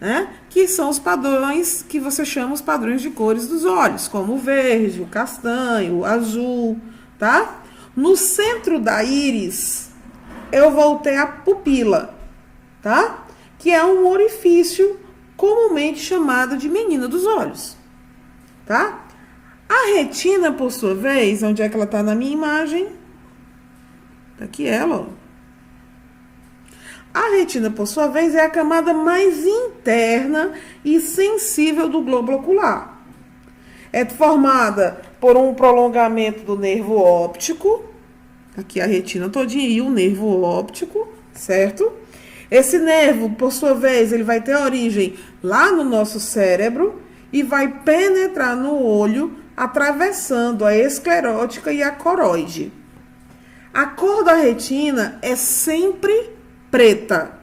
né? Que são os padrões que você chama os padrões de cores dos olhos, como o verde, o castanho, o azul, tá? No centro da íris, eu vou ter a pupila, tá? Que é um orifício comumente chamado de menina dos olhos, tá? A retina, por sua vez, onde é que ela tá na minha imagem? Tá aqui ela, ó. A retina, por sua vez, é a camada mais interna e sensível do globo ocular. É formada por um prolongamento do nervo óptico, aqui a retina todinha e o nervo óptico, certo? Esse nervo, por sua vez, ele vai ter origem lá no nosso cérebro e vai penetrar no olho, atravessando a esclerótica e a coroide. A cor da retina é sempre preta,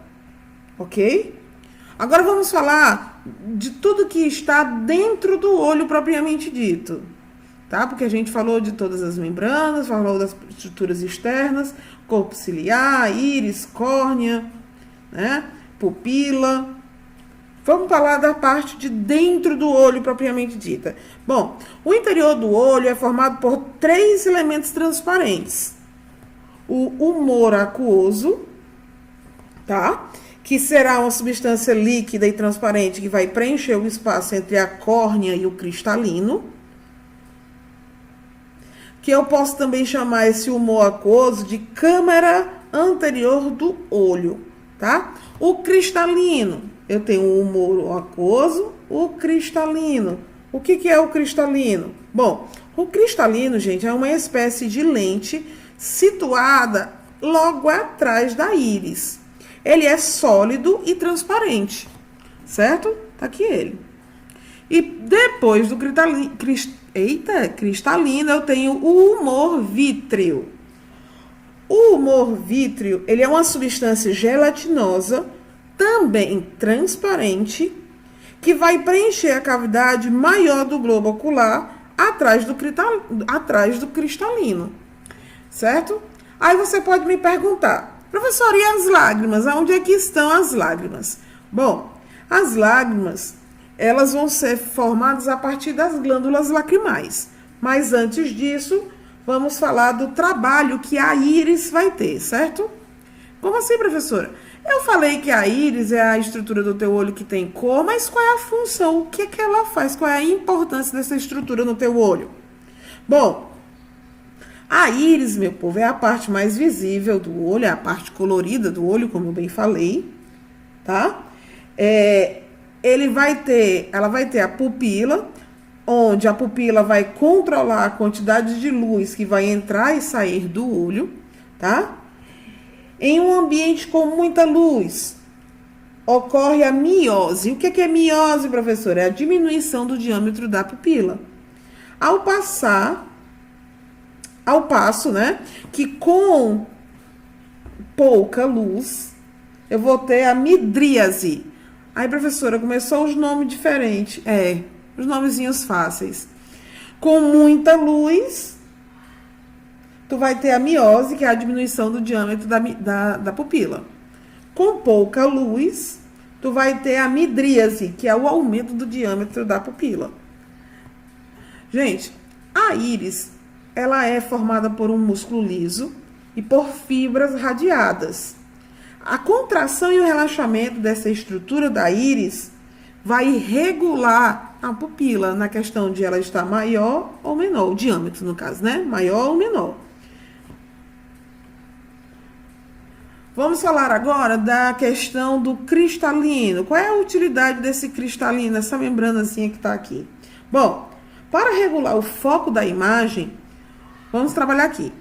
ok? Agora vamos falar de tudo que está dentro do olho propriamente dito, tá? Porque a gente falou de todas as membranas, falou das estruturas externas, corpo ciliar, íris, córnea, né? Pupila. Vamos falar da parte de dentro do olho propriamente dita. Bom, o interior do olho é formado por 3 elementos transparentes. O humor aquoso, tá? Que será uma substância líquida e transparente que vai preencher o espaço entre a córnea e o cristalino. Que eu posso também chamar esse humor aquoso de câmara anterior do olho, tá? O cristalino, eu tenho o humor aquoso, o cristalino. O que é o cristalino? Bom, o cristalino, gente, é uma espécie de lente situada logo atrás da íris. Ele é sólido e transparente, certo? Tá aqui ele. E depois do cristalino, eu tenho o humor vítreo. O humor vítreo, ele é uma substância gelatinosa, também transparente, que vai preencher a cavidade maior do globo ocular atrás do cristalino, certo? Aí você pode me perguntar, professora, e as lágrimas? Aonde é que estão as lágrimas? Bom, as lágrimas, elas vão ser formadas a partir das glândulas lacrimais. Mas antes disso, vamos falar do trabalho que a íris vai ter, certo? Como assim, professora? Eu falei que a íris é a estrutura do teu olho que tem cor, mas qual é a função? O que é que ela faz? Qual é a importância dessa estrutura no teu olho? Bom, a íris, meu povo, é a parte mais visível do olho, é a parte colorida do olho, como eu bem falei, tá? Ela vai ter a pupila, onde a pupila vai controlar a quantidade de luz que vai entrar e sair do olho, tá? Em um ambiente com muita luz, ocorre a miose. O que é miose, professor? É a diminuição do diâmetro da pupila. Ao passo, né, que com pouca luz, eu vou ter a midríase. Aí, professora, começou os nomes diferentes. Os nomezinhos fáceis. Com muita luz, tu vai ter a miose, que é a diminuição do diâmetro da pupila. Com pouca luz, tu vai ter a midríase, que é o aumento do diâmetro da pupila. Gente, a íris, ela é formada por um músculo liso e por fibras radiadas. A contração e o relaxamento dessa estrutura da íris vai regular a pupila na questão de ela estar maior ou menor, o diâmetro no caso, né? Maior ou menor. Vamos falar agora da questão do cristalino. Qual é a utilidade desse cristalino, essa membranazinha que está aqui? Bom, para regular o foco da imagem, vamos trabalhar aqui.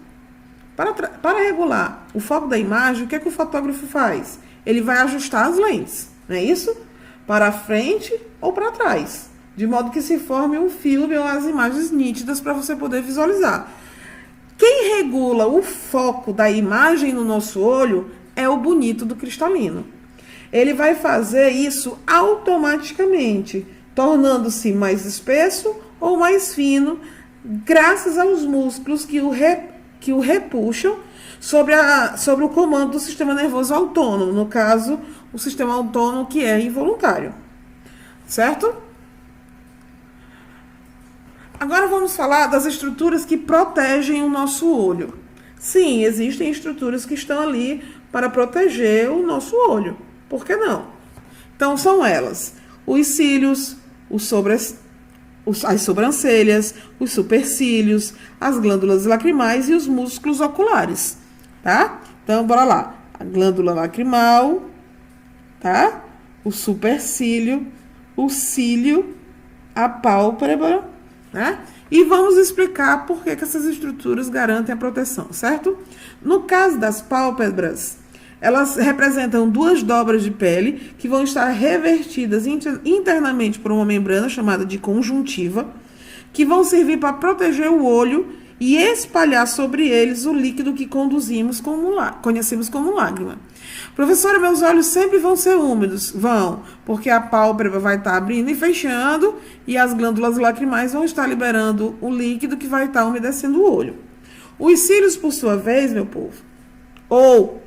Para regular o foco da imagem, o que é que o fotógrafo faz? Ele vai ajustar as lentes, não é isso? Para frente ou para trás. de modo que se forme um filme ou as imagens nítidas para você poder visualizar. Quem regula o foco da imagem no nosso olho é o bonito do cristalino. Ele vai fazer isso automaticamente, tornando-se mais espesso ou mais fino, graças aos músculos que o repuxam sobre o comando do sistema nervoso autônomo, no caso, o sistema autônomo que é involuntário. Certo? Agora vamos falar das estruturas que protegem o nosso olho. Sim, existem estruturas que estão ali para proteger o nosso olho. Por que não? Então, são elas: os cílios, as sobrancelhas, os supercílios, as glândulas lacrimais e os músculos oculares, tá? Então, bora lá. A glândula lacrimal, tá? O supercílio, o cílio, a pálpebra, né? E vamos explicar por que essas estruturas garantem a proteção, certo? No caso das pálpebras, elas representam duas dobras de pele que vão estar revertidas internamente por uma membrana chamada de conjuntiva, que vão servir para proteger o olho e espalhar sobre eles o líquido que conhecemos como lágrima. Professora, meus olhos sempre vão ser úmidos? Vão, porque a pálpebra vai estar abrindo e fechando e as glândulas lacrimais vão estar liberando o líquido que vai estar umedecendo o olho. Os cílios, por sua vez, meu povo, ou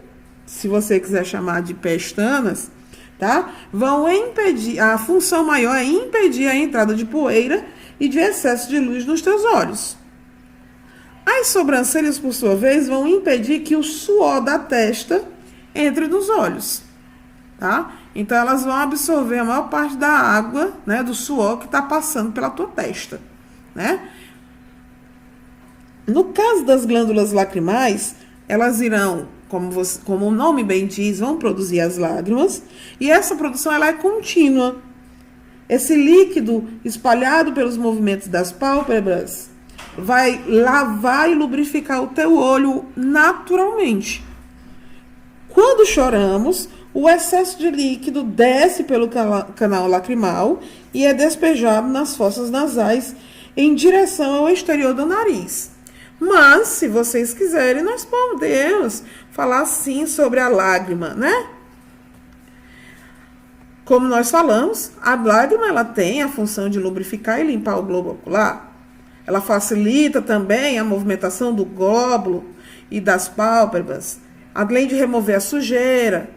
se você quiser chamar de pestanas, tá? Vão impedir, a função maior é impedir a entrada de poeira e de excesso de luz nos teus olhos. As sobrancelhas, por sua vez, vão impedir que o suor da testa entre nos olhos, tá? Então, elas vão absorver a maior parte da água, né, do suor que está passando pela tua testa, né? No caso das glândulas lacrimais, elas irão, como o nome bem diz, vão produzir as lágrimas, e essa produção ela é contínua. Esse líquido espalhado pelos movimentos das pálpebras vai lavar e lubrificar o teu olho naturalmente. Quando choramos, o excesso de líquido desce pelo canal lacrimal e é despejado nas fossas nasais em direção ao exterior do nariz. Mas, se vocês quiserem, nós podemos falar sim sobre a lágrima, né? Como nós falamos, a lágrima ela tem a função de lubrificar e limpar o globo ocular. Ela facilita também a movimentação do glóbulo e das pálpebras, além de remover a sujeira,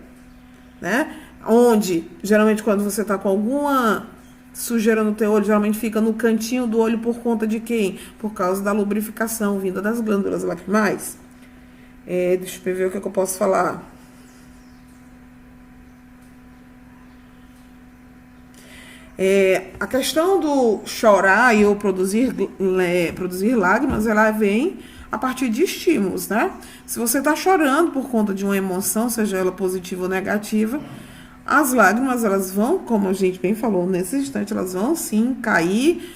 né? Onde, geralmente, quando você está com alguma sujeira no teu olho, geralmente fica no cantinho do olho por conta de quem? Por causa da lubrificação vinda das glândulas lacrimais. Deixa eu ver o que eu posso falar. A questão do chorar e ou produzir lágrimas, ela vem a partir de estímulos, né? Se você está chorando por conta de uma emoção, seja ela positiva ou negativa, as lágrimas, elas vão, como a gente bem falou nesse instante, elas vão sim cair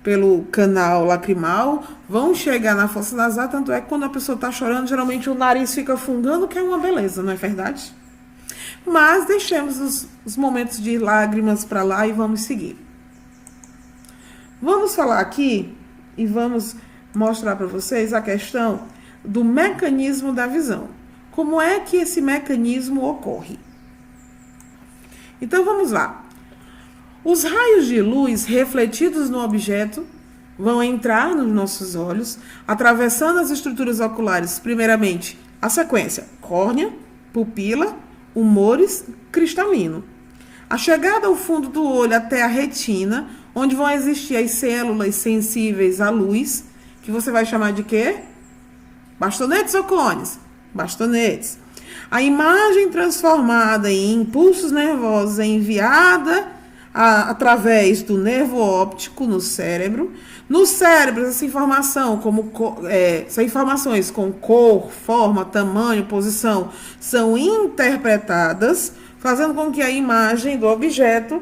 pelo canal lacrimal, vão chegar na fossa nasal, tanto é que quando a pessoa está chorando, geralmente o nariz fica fungando, que é uma beleza, não é verdade? Mas deixemos os momentos de lágrimas para lá e vamos seguir. Vamos falar aqui e vamos mostrar para vocês a questão do mecanismo da visão. Como é que esse mecanismo ocorre? Então vamos lá. Os raios de luz refletidos no objeto vão entrar nos nossos olhos, atravessando as estruturas oculares, primeiramente a sequência córnea, pupila, humores, cristalino. A chegada ao fundo do olho até a retina, onde vão existir as células sensíveis à luz, que você vai chamar de quê? Bastonetes ou cones? Bastonetes. A imagem transformada em impulsos nervosos é enviada através do nervo óptico no cérebro. No cérebro, essas informações com cor, forma, tamanho, posição são interpretadas, fazendo com que a imagem do objeto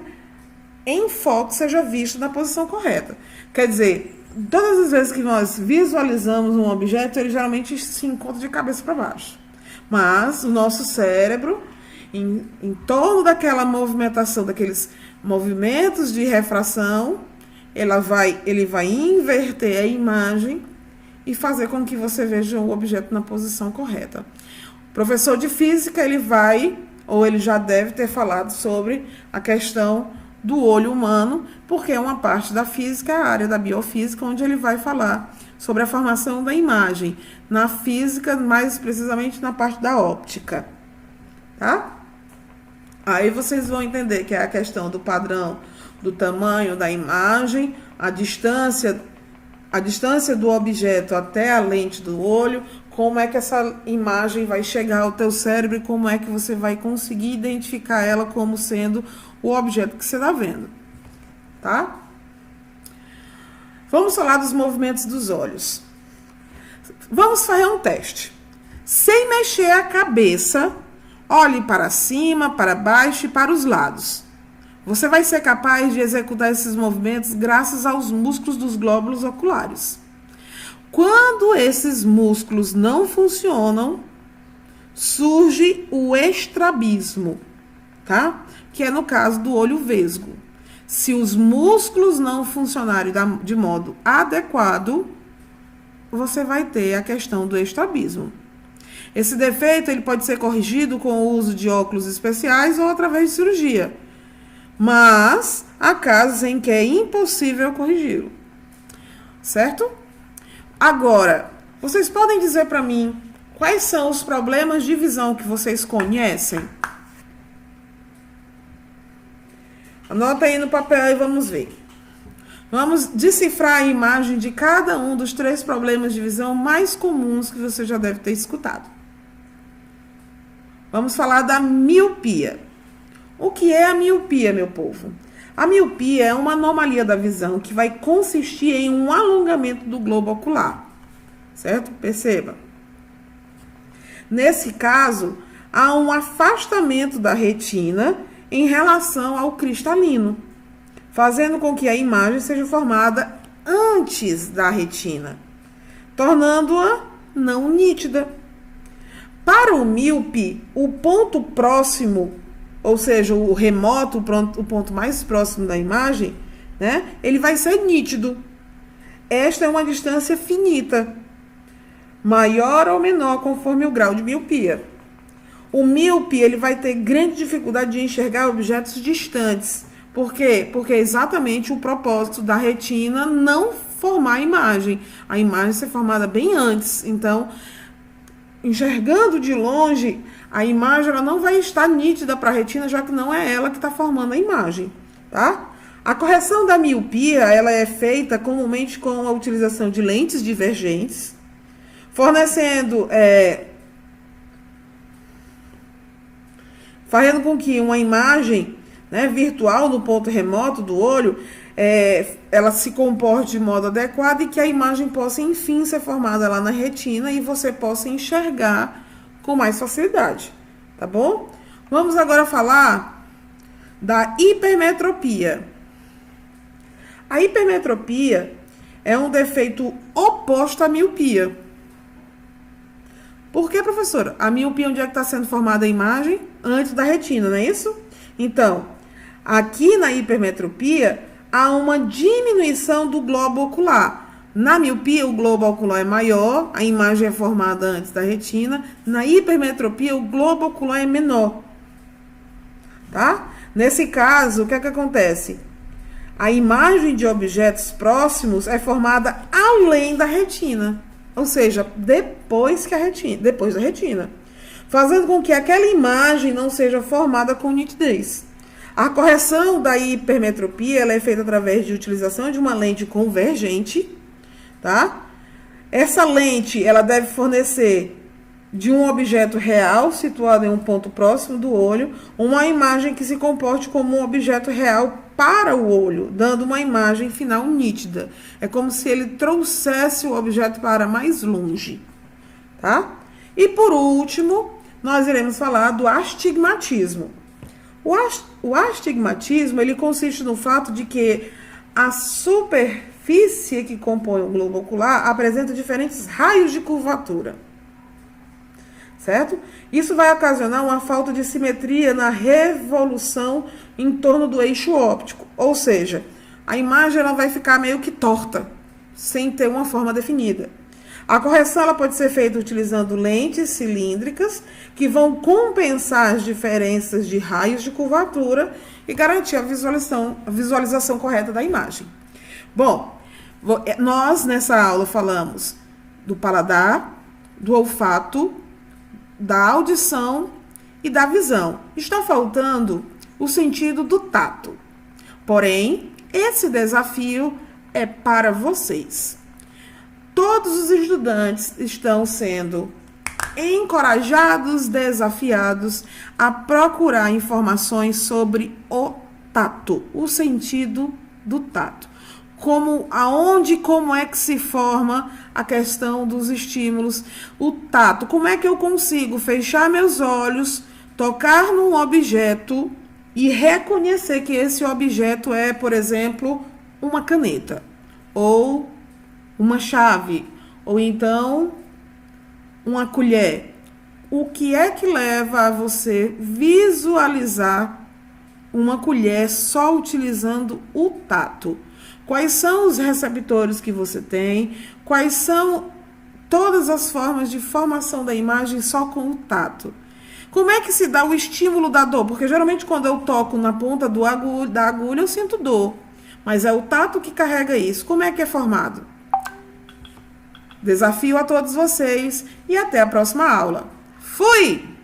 em foco seja vista na posição correta. Quer dizer, todas as vezes que nós visualizamos um objeto, ele geralmente se encontra de cabeça para baixo. Mas o nosso cérebro, em torno daquela movimentação, daqueles movimentos de refração, ele vai inverter a imagem e fazer com que você veja o objeto na posição correta. O professor de física, ele já deve ter falado sobre a questão do olho humano, porque é uma parte da física, a área da biofísica, onde ele vai falar sobre a formação da imagem, na física, mais precisamente na parte da óptica, tá? Aí vocês vão entender que é a questão do padrão, do tamanho da imagem, a distância do objeto até a lente do olho, como é que essa imagem vai chegar ao teu cérebro e como é que você vai conseguir identificar ela como sendo o objeto que você está vendo, tá? Vamos falar dos movimentos dos olhos. Vamos fazer um teste. Sem mexer a cabeça, olhe para cima, para baixo e para os lados. Você vai ser capaz de executar esses movimentos graças aos músculos dos glóbulos oculares. Quando esses músculos não funcionam, surge o estrabismo, tá? Que é no caso do olho vesgo. Se os músculos não funcionarem de modo adequado, você vai ter a questão do estrabismo. Esse defeito ele pode ser corrigido com o uso de óculos especiais ou através de cirurgia. Mas há casos em que é impossível corrigi-lo. Certo? Agora, vocês podem dizer para mim quais são os problemas de visão que vocês conhecem? Anota aí no papel e vamos ver. Vamos decifrar a imagem de cada um dos 3 problemas de visão mais comuns que você já deve ter escutado. Vamos falar da miopia. O que é a miopia, meu povo? A miopia é uma anomalia da visão que vai consistir em um alongamento do globo ocular, certo? Perceba. Nesse caso, há um afastamento da retina em relação ao cristalino, fazendo com que a imagem seja formada antes da retina, tornando-a não nítida. Para o míope, o ponto próximo, ou seja, o remoto, o ponto mais próximo da imagem, né, ele vai ser nítido. Esta é uma distância finita, maior ou menor conforme o grau de miopia. O míope ele vai ter grande dificuldade de enxergar objetos distantes. Por quê? Porque é exatamente o propósito da retina não formar a imagem ser formada bem antes. Então, enxergando de longe, a imagem ela não vai estar nítida para a retina, já que não é ela que está formando a imagem, tá? A correção da miopia ela é feita comumente com a utilização de lentes divergentes, fazendo com que uma imagem, né, virtual no ponto remoto do olho, ela se comporte de modo adequado e que a imagem possa, enfim, ser formada lá na retina e você possa enxergar com mais facilidade, tá bom? Vamos agora falar da hipermetropia. A hipermetropia é um defeito oposto à miopia. Por que, professora? A miopia, onde é que está sendo formada a imagem? Antes da retina, não é isso? Então, aqui na hipermetropia, há uma diminuição do globo ocular. Na miopia, o globo ocular é maior, a imagem é formada antes da retina. Na hipermetropia, o globo ocular é menor. Tá? Nesse caso, o que é que acontece? A imagem de objetos próximos é formada além da retina. Ou seja, depois da retina. Fazendo com que aquela imagem não seja formada com nitidez. A correção da hipermetropia ela é feita através de utilização de uma lente convergente, tá? Essa lente ela deve fornecer de um objeto real situado em um ponto próximo do olho, uma imagem que se comporte como um objeto real para o olho, dando uma imagem final nítida. É como se ele trouxesse o objeto para mais longe, tá? E por último, nós iremos falar do astigmatismo. O astigmatismo, ele consiste no fato de que a superfície que compõe o globo ocular apresenta diferentes raios de curvatura. certo? Isso vai ocasionar uma falta de simetria na revolução em torno do eixo óptico, ou seja, a imagem ela vai ficar meio que torta, sem ter uma forma definida. A correção ela pode ser feita utilizando lentes cilíndricas que vão compensar as diferenças de raios de curvatura e garantir a visualização correta da imagem. Bom, nós nessa aula falamos do paladar, do olfato, da audição e da visão. Está faltando o sentido do tato. Porém, esse desafio é para vocês. Todos os estudantes estão sendo encorajados, desafiados a procurar informações sobre o tato, o sentido do tato. Como é que se forma a questão dos estímulos, o tato. Como é que eu consigo fechar meus olhos, tocar num objeto e reconhecer que esse objeto é, por exemplo, uma caneta, ou uma chave, ou então uma colher. O que é que leva a você visualizar uma colher só utilizando o tato? Quais são os receptores que você tem? Quais são todas as formas de formação da imagem só com o tato? Como é que se dá o estímulo da dor? Porque geralmente quando eu toco na ponta da agulha eu sinto dor. Mas é o tato que carrega isso. Como é que é formado? Desafio a todos vocês e até a próxima aula. Fui!